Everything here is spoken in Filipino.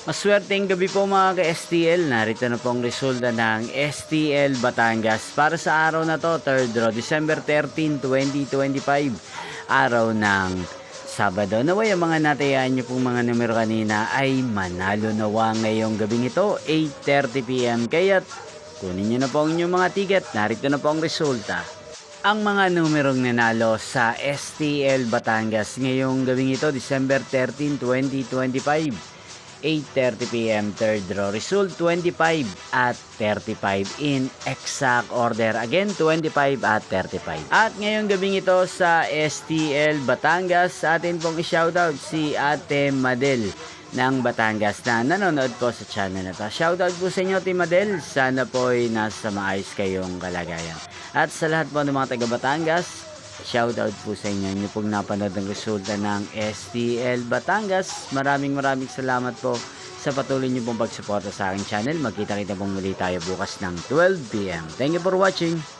Maswerteng gabi po mga ka-STL. Narito na pong resulta ng STL Batangas para sa araw na to, 3rd December 13, 2025. Araw ng Sabado. Naway ang mga natayaan nyo pong mga numero kanina ay manalo nawa ngayong gabing ito, 8:30 PM. Kaya't kunin nyo na po ang inyong mga ticket. Narito na po ang resulta. Ang mga numerong nanalo sa STL Batangas ngayong gabing ito, December 13, 2025. 8:30 PM, third draw. Result 25 at 35 in exact order. Again, 25 at 35. At ngayong gabing ito sa STL Batangas, atin pong i-shoutout si Ate Madel ng Batangas na nanonood po sa channel na to. Shoutout po sa inyo, Ate Madel. Sana po ay nasa maayos kayong kalagayan. At sa lahat po ng mga taga Batangas, shoutout po sa inyo. Inyo pong napanood ng resulta ng STL Batangas. Maraming salamat po sa patuloy niyo pong pagsuporta sa aking channel. Magkita-kita pong muli tayo bukas ng 12 PM. Thank you for watching.